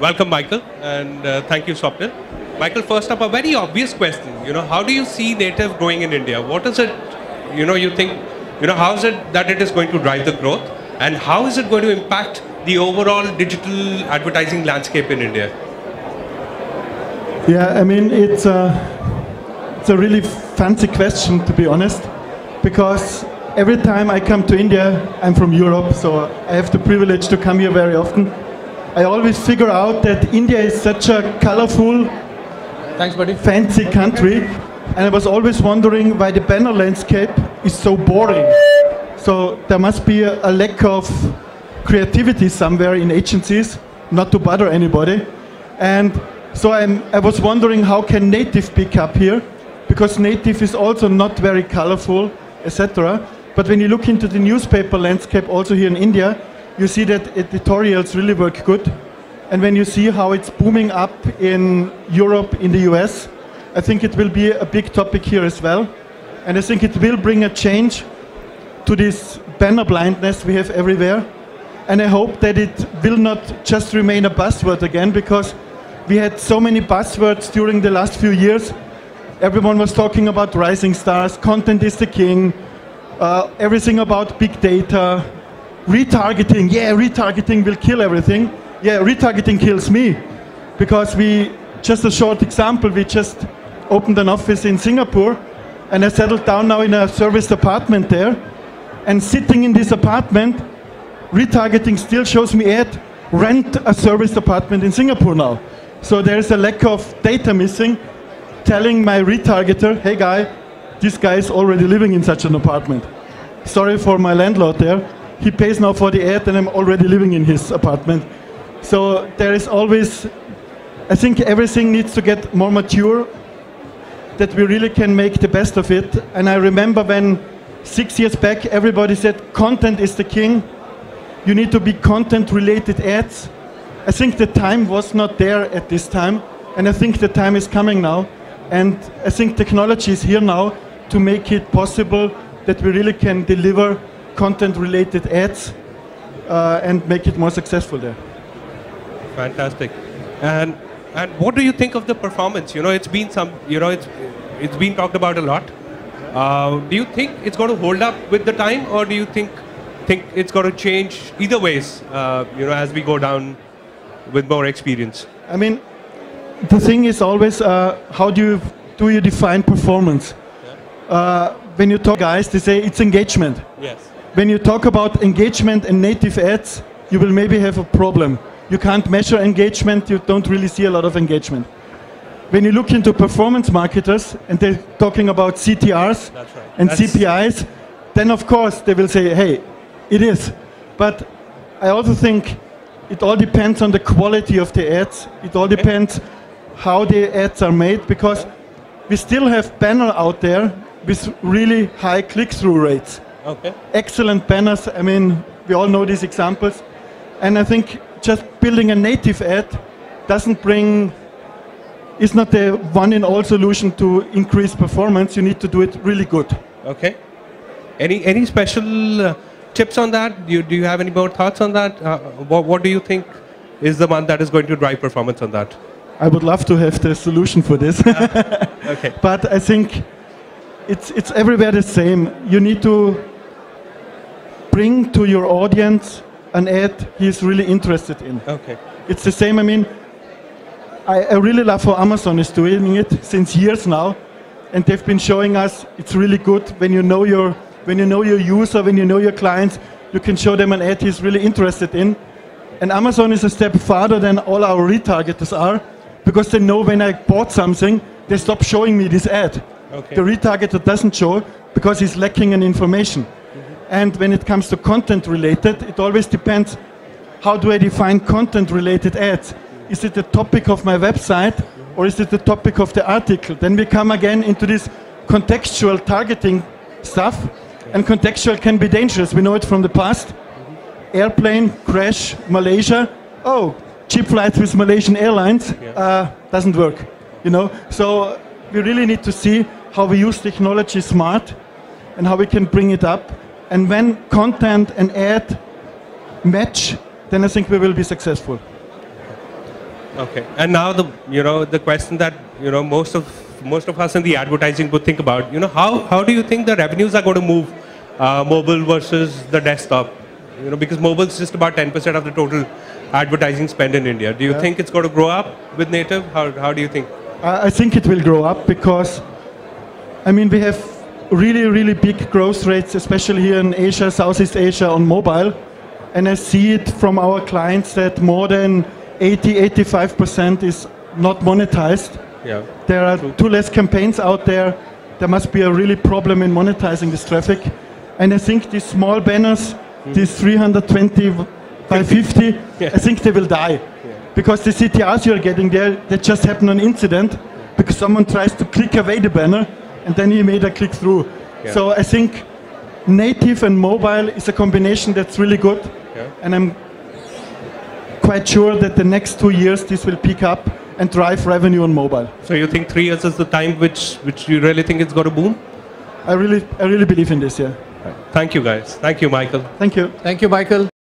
Welcome, Michael, and thank you, Swapnil. Michael, first up, a very obvious question. How do you see native growing in India? What is it, you think, how is it that it is going to drive the growth, and how is it going to impact the overall digital advertising landscape in India? Yeah, I mean, it's a really fancy question, to be honest, because every time I come to India, I'm from Europe, so I have the privilege to come here very often. I always figure out that India is such a colorful, thanks, buddy, fancy country, and I was always wondering why the banner landscape is so boring. So there must be a lack of creativity somewhere in agencies, not to bother anybody. And so I was wondering how can native pick up here, because native is also not very colorful, etc. But when you look into the newspaper landscape also here in India, you see that editorials really work good. And when you see how it's booming up in Europe, in the US, I think it will be a big topic here as well. And I think it will bring a change to this banner blindness we have everywhere. And I hope that it will not just remain a buzzword again, because we had so many buzzwords during the last few years. Everyone was talking about rising stars, content is the king, everything about big data, retargeting. Yeah, retargeting will kill everything. Yeah, retargeting kills me, because just a short example, we just opened an office in Singapore, and I settled down now in a serviced apartment there, and sitting in this apartment, retargeting still shows me rent a serviced apartment in Singapore now. So there's a lack of data missing, telling my retargeter, hey guy, this guy is already living in such an apartment. Sorry for my landlord there. He pays now for the ad and I'm already living in his apartment. So there is always, I think everything needs to get more mature, that we really can make the best of it. And I remember when 6 years back everybody said content is the king, you need to be content related ads. I think the time was not there at this time, and I think the time is coming now. And I think technology is here now to make it possible that we really can deliver content-related ads and make it more successful there. Fantastic. And what do you think of the performance? It's been it's been talked about a lot. Do you think it's going to hold up with the time, or do you think it's going to change either ways? As we go down with more experience. I mean, the thing is always how do you define performance? Yeah. When you talk guys, they say it's engagement. Yes. When you talk about engagement and native ads, you will maybe have a problem. You can't measure engagement, you don't really see a lot of engagement. When you look into performance marketers and they're talking about CTRs and CPIs, then of course they will say, hey, it is. But I also think it all depends on the quality of the ads. It all depends how the ads are made, because we still have banners out there with really high click-through rates. Okay. Excellent banners. I mean, we all know these examples. And I think just building a native ad is not the one-in-all solution to increase performance. You need to do it really good. Okay. Any special tips on that? Do you have any more thoughts on that? What do you think is the one that is going to drive performance on that? I would love to have the solution for this. Okay. But I think it's everywhere the same. You need to bring to your audience an ad he's really interested in. Okay. It's the same. I mean, I really love how Amazon is doing it since years now, and they've been showing us it's really good when you know your user, when you know your clients, you can show them an ad he's really interested in. And Amazon is a step farther than all our retargeters are, because they know when I bought something, they stop showing me this ad. Okay. The retargeter doesn't show because he's lacking in information. And when it comes to content related, it always depends, how do I define content related ads? Is it the topic of my website, or is it the topic of the article? Then we come again into this contextual targeting stuff, and contextual can be dangerous. We know it from the past. Airplane crash, Malaysia. Oh, cheap flights with Malaysian Airlines. Doesn't work, So we really need to see how we use technology smart and how we can bring it up. And when content and ad match, then I think we will be successful. Okay. And now the question that most of us in the advertising would think about, how do you think the revenues are going to move, mobile versus the desktop? Because mobile is just about 10% of the total advertising spend in India. Do you think it's going to grow up with native? How do you think? I think it will grow up because, we have really, really big growth rates, especially here in Asia, Southeast Asia on mobile. And I see it from our clients that more than 85% is not monetized. Yeah. There are too less campaigns out there. There must be a really problem in monetizing this traffic. And I think these small banners, these 320 by 50, I think they will die. Yeah. Because the CTRs you're getting there, they just happen on incident because someone tries to click away the banner and then he made a click through. Yeah. So I think native and mobile is a combination that's really good. Yeah. And I'm quite sure that the next 2 years this will pick up and drive revenue on mobile. So you think 3 years is the time which you really think it's going to boom? I really believe in this, yeah. Thank you, guys. Thank you, Michael. Thank you. Thank you, Michael.